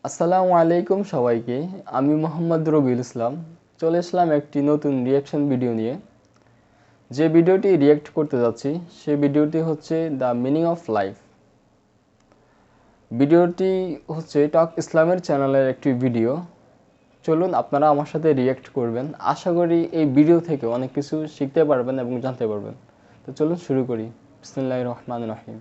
আসসালামু আলাইকুম সবাইকে। আমি মোহাম্মদ রবিউল ইসলাম চলে আসলাম একটি নতুন রিয়াকশন ভিডিও নিয়ে। যে ভিডিওটি রিয়াক্ট করতে যাচ্ছি সেই ভিডিওটি হচ্ছে দ্য মিনিং অফ লাইফ। ভিডিওটি হচ্ছে টক ইসলামের চ্যানেলের একটি ভিডিও। চলুন আপনারা আমার সাথে রিয়াক্ট করবেন। আশা করি এই ভিডিও থেকে অনেক কিছু শিখতে পারবেন এবং জানতে পারবেন। তো চলুন শুরু করি। বিসমিল্লাহির রহমানির রহিম।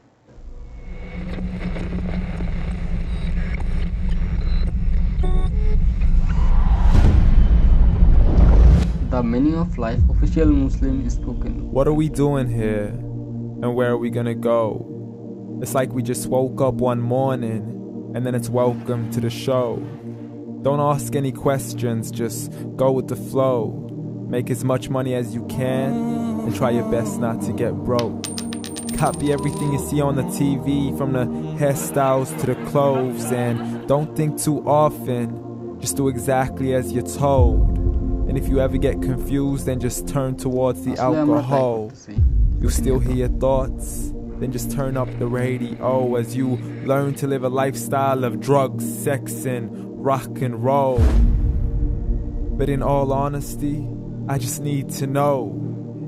The meaning of life, official Muslim spoken. What are we doing here? And where are we gonna go? It's like we just woke up one morning and then it's welcome to the show. Don't ask any questions, just go with the flow. Make as much money as you can and try your best not to get broke. Copy everything you see on the TV, from the hairstyles to the clothes, and don't think too often, just do exactly as you're told. And if you ever get confused, then just turn towards the alcohol. You still hear your thoughts? Then just turn up the radio as you learn to live a lifestyle of drugs, sex, and rock and roll. But in all honesty, I just need to know,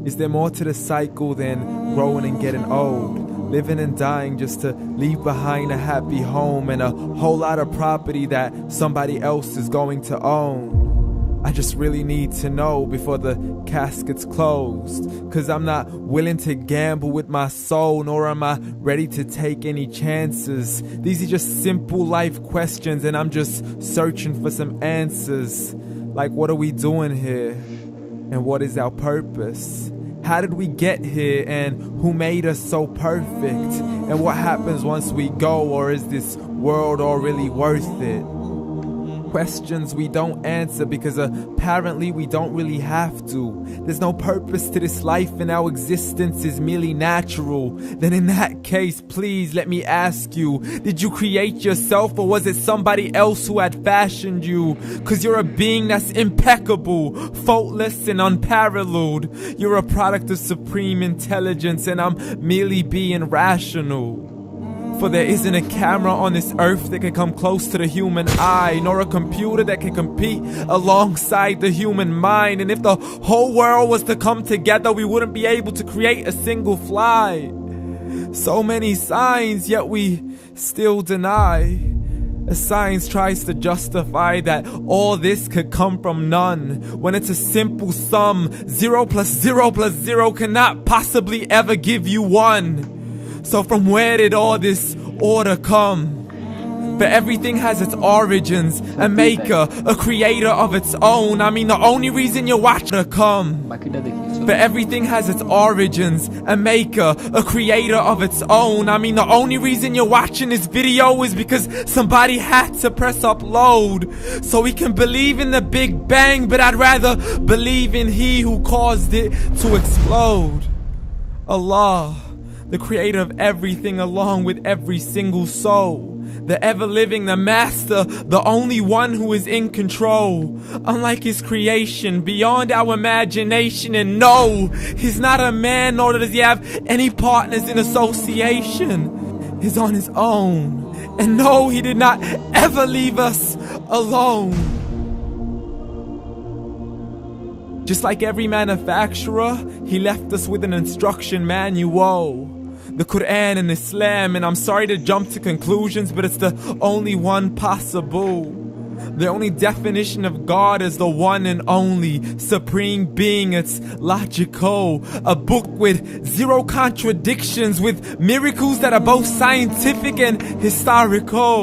is there more to the cycle than growing and getting old? Living and dying just to leave behind a happy home and a whole lot of property that somebody else is going to own. I just really need to know before the casket's closed, 'cause I'm not willing to gamble with my soul, nor am I ready to take any chances. These are just simple life questions and I'm just searching for some answers. Like, what are we doing here? And what is our purpose? How did we get here, and who made us so perfect? And what happens once we go, or is this world all really worth it? Questions we don't answer because apparently we don't really have to. There's no purpose to this life and our existence is merely natural. Then in that case, please let me ask you, did you create yourself or was it somebody else who had fashioned you? 'Cause you're a being that's impeccable, faultless and unparalleled. You're a product of supreme intelligence and I'm merely being rational. For there isn't a camera on this earth that can come close to the human eye, nor a computer that can compete alongside the human mind. And if the whole world was to come together, we wouldn't be able to create a single fly. So many signs, yet we still deny. As science tries to justify that all this could come from none, when it's a simple sum. 0 plus 0 plus 0 cannot possibly ever give you 1. So from where did all this order come? But everything has its origins, a maker, a creator of its own. I mean, the only reason you're watching it come. But everything has its origins, a maker, a creator of its own. I mean, the only reason you're watching this video is because somebody had to press upload. So we can believe in the Big Bang, but I'd rather believe in He who caused it to explode. Allah, the creator of everything along with every single soul. The ever-living, the master, the only one who is in control. Unlike his creation, beyond our imagination. And no, he's not a man, nor does he have any partners in association. He's on his own. And no, he did not ever leave us alone. Just like every manufacturer, he left us with an instruction manual. The Quran and Islam, and I'm sorry to jump to conclusions, but it's the only one possible. The only definition of God is the one and only supreme being. It's logical, a book with 0 contradictions, with miracles that are both scientific and historical,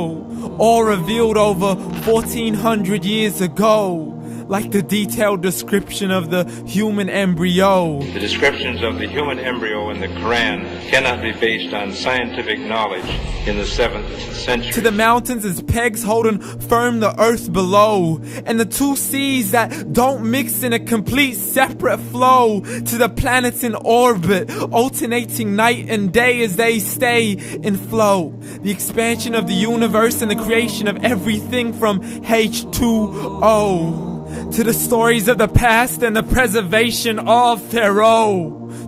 all revealed over 1400 years ago. Like the detailed description of the human embryo. The descriptions of the human embryo in the Quran cannot be based on scientific knowledge in the 7th century. To the mountains as pegs holding firm the earth below, and the 2 seas that don't mix in a complete separate flow. To the planets in orbit, alternating night and day as they stay in flow. The expansion of the universe and the creation of everything from H2O. To the stories of the past and the preservation of Pharaoh.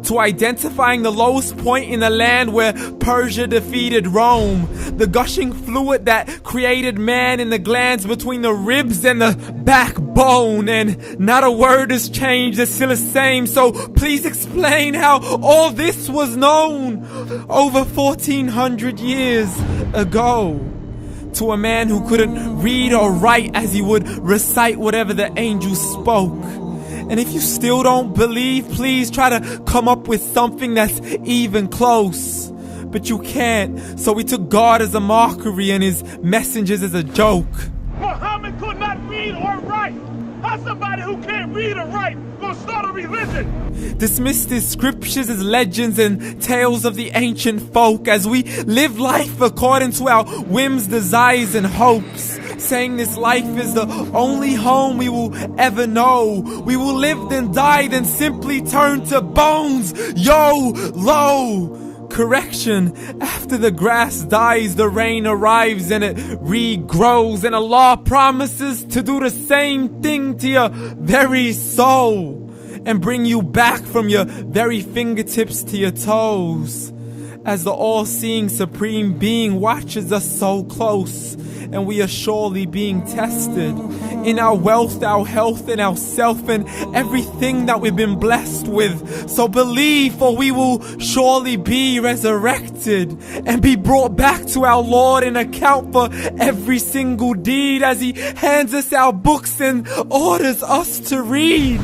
To identifying the lowest point in the land where Persia defeated Rome. the gushing fluid that created man in the glands between the ribs and the backbone. And not a word has changed, it's still the same. So please explain how all this was known over 1400 years ago to a man who couldn't read or write as he would recite whatever the angels spoke. And if you still don't believe, please try to come up with something that's even close. But you can't, so we took God as a mockery and his messengers as a joke. Muhammad could not read or write. How somebody who can't read or write gonna start a religion? Dismissed his scriptures as legends and tales of the ancient folk as we live life according to our whims, desires, and hopes. Saying this life is the only home we will ever know. We will live then die, then simply turn to bones. YOLO! Correction, after the grass dies, the rain arrives and it regrows. And Allah promises to do the same thing to your very soul and bring you back from your very fingertips to your toes. As the all-seeing supreme being watches us so close, and we are surely being tested in our wealth, our health, and our self, and everything that we've been blessed with. So believe, for we will surely be resurrected and be brought back to our Lord and account for every single deed as he hands us our books and orders us to read.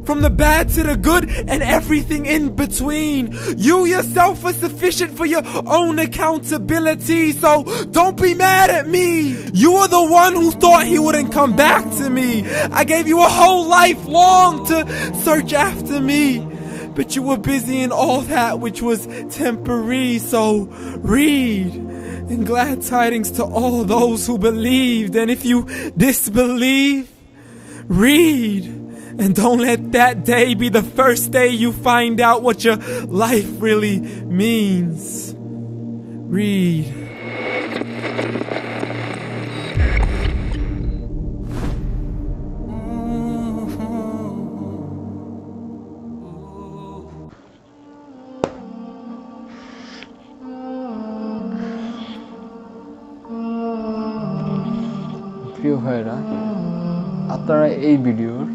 From the bad to the good and everything in between. You yourself are sufficient for your own accountability, so don't be mad at me. You are the one who thought he wouldn't come back to me. I gave you a whole life long to search after me, but you were busy in all that which was temporary. So read, and glad tidings to all those who believed. And if you disbelieve, read. And don't let that day be the first day you find out what your life really means. Read. প্রিয় ভাইরা, আপনারা এই ভিডিওর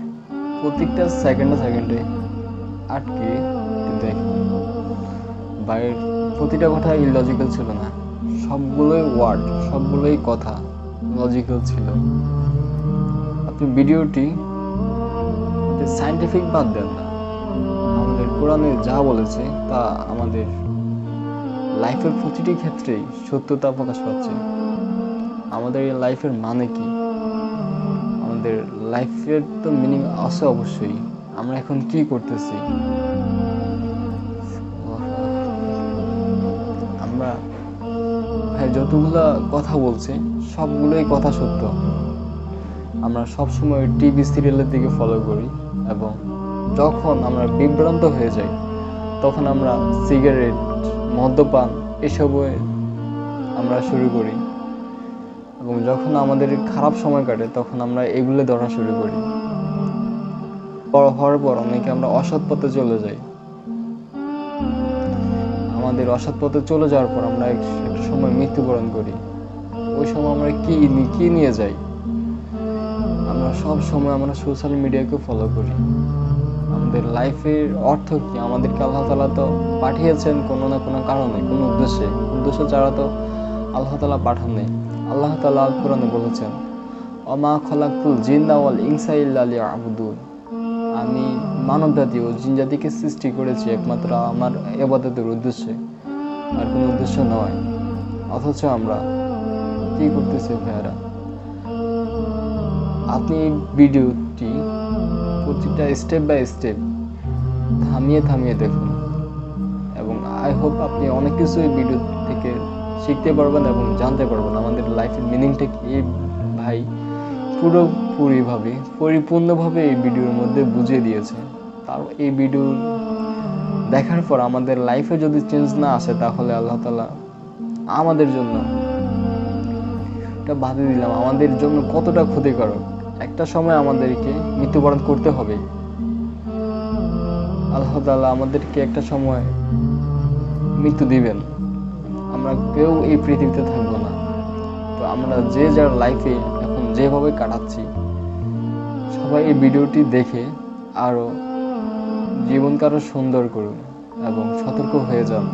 প্রত্যেকটা সেকেন্ডে আটকে দেখুন। বাইরের প্রতিটা কথা ইলজিক্যাল ছিল না, সবগুলোই ওয়ার্ড, সবগুলোই কথা লজিক্যাল ছিল। আপনি ভিডিওটি সায়েন্টিফিক বাদ দেন না, আমাদের কোরআনে যা বলেছে তা আমাদের লাইফের প্রতিটি ক্ষেত্রেই সত্যতা প্রকাশ পাচ্ছে। আমাদের এই লাইফের মানে কি, আমাদের লাইফের তো মিনিং আছে অবশ্যই। আমরা এখন কি করতেছি, আমরা যতগুলা কথা বলছি সবগুলোই কথা সত্য। আমরা সবসময় টিভি সিরিয়ালের দিকে ফলো করি, এবং যখন আমরা বিভ্রান্ত হয়ে যাই তখন আমরা সিগারেট, মদ্যপান এসবে আমরা শুরু করি, এবং যখন আমাদের খারাপ সময় কাটে তখন আমরা এগুলো ধরা শুরু করি। বড় হওয়ার পর অনেকে আমরা অসৎ পথে চলে যাই। আমাদের অসৎ পথে চলে যাওয়ার পর আমরা একটা সময় মৃত্যুবরণ করি। ওই সময় আমরা কি নিয়ে যাই? আমরা সব সময় আমরা সোশ্যাল মিডিয়াকে ফলো করি। আমাদের লাইফের অর্থ কি? আমাদেরকে আল্লাহ তাআলা তো পাঠিয়েছেন কোনো না কোনো কারণে, কোনো উদ্দেশ্য ছাড়া তো আল্লাহ তাআলা পাঠান নেই। আল্লাহ তাআলা আল কোরআনে বলেছেন, ওমা খলাকুল জিন্না ওয়াল ইনসা ইল্লা লিয়াবুদুন, আমি মানব জাতি ও জিন জাতিকে সৃষ্টি করেছি একমাত্র আমার ইবাদতের উদ্দেশ্যে, আর কোনো উদ্দেশ্য নয়। অথচ আমরা কি করতেছি ভাইরা? আপনি ভিডিওটি প্রতিটা স্টেপ বাই স্টেপ থামিয়ে দেখুন, এবং আই হোপ আপনি অনেক কিছু এই ভিডিও থেকে শিখতে পারবেন এবং জানতে পারবেন আমাদের লাইফের মিনিংটা কি। ভাই পরিপূর্ণভাবে এই ভিডিওর মধ্যে বুঝিয়ে দিয়েছে। তার এই ভিডিও দেখার পর আমাদের লাইফে যদি চেঞ্জ না আসে তাহলে আল্লাহ তাআলা আমাদের জন্য, এটা বাদে দিলাম, আমাদের জন্য কতটা ক্ষতিকারক। একটা সময় আমাদেরকে মৃত্যুবরণ করতে হবে। আল্লাহ তাআলা আমাদেরকে একটা সময় মৃত্যু দিবেন। আমরা কেউ এই পৃথিবীতে থাকবো না। তো আমরা যে যার লাইফে এখন যেভাবে কাটাচ্ছি, সবাই এই ভিডিওটি দেখে আরও জীবনকে আরও সুন্দর করুন এবং সতর্ক হয়ে যান।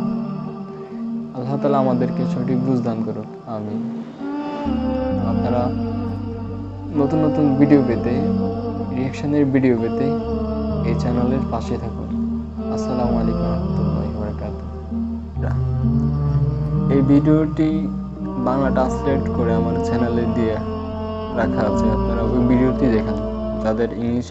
আল্লাহ তাআলা আমাদেরকে সঠিক বুঝদান করুন। আমিন। আপনারা নতুন নতুন ভিডিও পেতে, রিঅ্যাকশনের ভিডিও পেতে এই চ্যানেলের পাশে থাকুন। আসসালামু আলাইকুম রহমতুল্লাহি ওয়া বারাকাতুহু। এই ভিডিওটি বাংলা ট্রান্সলেট করে আমার চ্যানেলে দিয়ে রাখা আছে, আপনারা ওই ভিডিওটি দেখেন যাদের ইংলিশ